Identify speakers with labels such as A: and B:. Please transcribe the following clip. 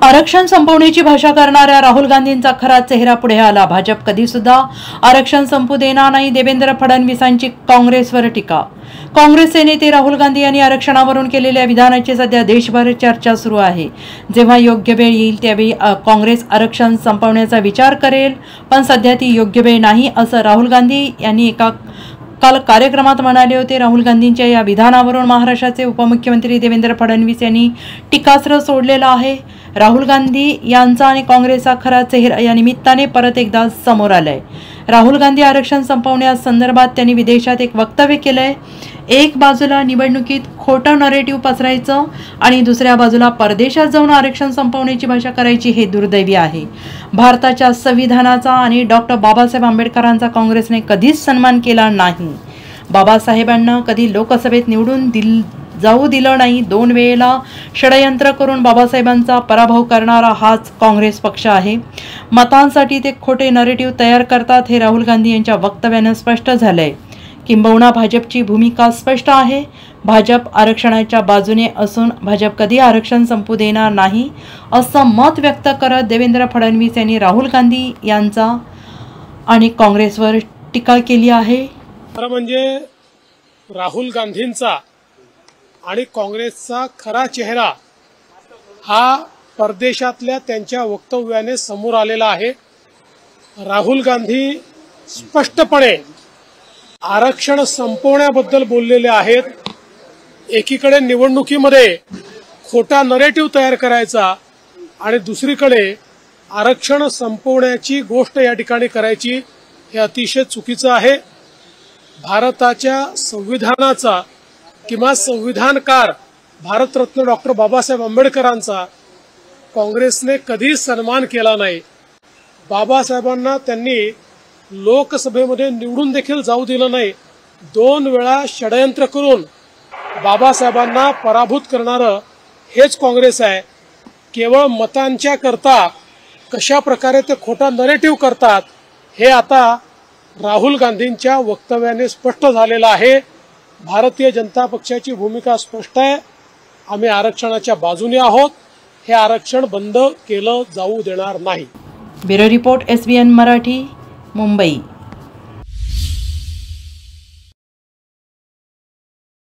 A: आरक्षण संपवण्याची भाषा करणाऱ्या राहुल गांधींचा खरा चेहरा पुढे आला। भाजप कधी सुद्धा आरक्षण संपू देणार नाही। देवेंद्र फडणवीसांची काँग्रेसवर टीका। काँग्रेसचे नेते राहुल गांधी यांनी आरक्षणावरून केलेल्या विधानाची सध्या देशभर चर्चा सुरू आहे। जेव्हा योग्य वेळ येईल त्यावेळी काँग्रेस आरक्षण संपवण्याचा विचार करेल, पण सध्या ती योग्य वेळ नाही असं राहुल गांधी यांनी काल कार्यक्रमात म्हणाले होते। राहुल गांधींच्या या विधानावरून महाराष्ट्राचे उपमुख्यमंत्री देवेंद्र फडणवीस यांनी टीकास्त्र सोडलेलं आहे। राहुल गांधी यांचा आणि काँग्रेसचा खरा चेहरा या निमित्ताने परत एकदा समोर आलाय। राहुल गांधी आरक्षण संपवण्यासंदर्भात त्यांनी विदेशात एक वक्तव्य केलंय। एक बाजूला निवडणुकीत खोटं नरेटिव्ह पसरायचं आणि दुसऱ्या बाजूला परदेशात जाऊन आरक्षण संपवण्याची भाषा करायची हे दुर्दैवी आहे। भारताच्या संविधानाचा आणि डॉक्टर बाबासाहेब आंबेडकरांचा काँग्रेसने कधीच सन्मान केला नाही। बाबासाहेबांना कधी लोकसभेत निवडून जाऊ दिलं नाही। 2 वेळेला षडयंत्र करून बाबासाहेबांचा पराभव करणारा हाच काँग्रेस पक्ष आहे। मतांसाठी ते खोटे नरेटिव्ह तयार करतात हे राहुल गांधी यांच्या वक्तव्याने स्पष्ट झालंय। किंबहुना भाजपची भूमिका स्पष्ट आहे। भाजप आरक्षणाच्या बाजूने असून भाजप कधी आरक्षण संपू देणार नाही असं मत व्यक्त करत देवेंद्र फडणवीस यांनी राहुल गांधी यांचा आणि काँग्रेसवर टीका केली आहे।
B: खरं म्हणजे राहुल गांधींचा आणि काँग्रेसचा खरा चेहरा हा परदेशातल्या त्यांच्या वक्तव्याने समोर आलेला आहे। राहुल गांधी स्पष्टपणे आरक्षण संपवण्याबद्दल बोललेले आहेत। एकीकडे निवडणुकीमध्ये खोटा नरेटिव्ह तयार करायचा आणि दुसरीकडे आरक्षण संपवण्याची गोष्ट या ठिकाणी करायची हे अतिशय चुकीचं आहे। भारताच्या संविधानाचा किंवा संविधानकार भारतरत्न डॉक्टर बाबासाहेब आंबेडकरांचा काँग्रेसने कधी सन्मान केला नाही। बाबासाहेबांना त्यांनी लोकसभेमध्ये निवडून देखील जाऊ दिलं नाही। 2 वेळा षडयंत्र करून बाबासाहेबांना पराभूत करणारं हेच काँग्रेस आहे। केवळ मतांच्या करता कशा प्रकारे ते खोटा नरेटिव्ह करतात हे आता राहुल गांधींच्या वक्तव्याने स्पष्ट झालेलं आहे। भारतीय जनता पक्षाची भूमिका स्पष्ट आहे। आम्ही आरक्षणाच्या बाजूने आहोत। हे आरक्षण बंद केलं जाऊ देणार नाही।
A: Bureau report SBN Marathi, Mumbai.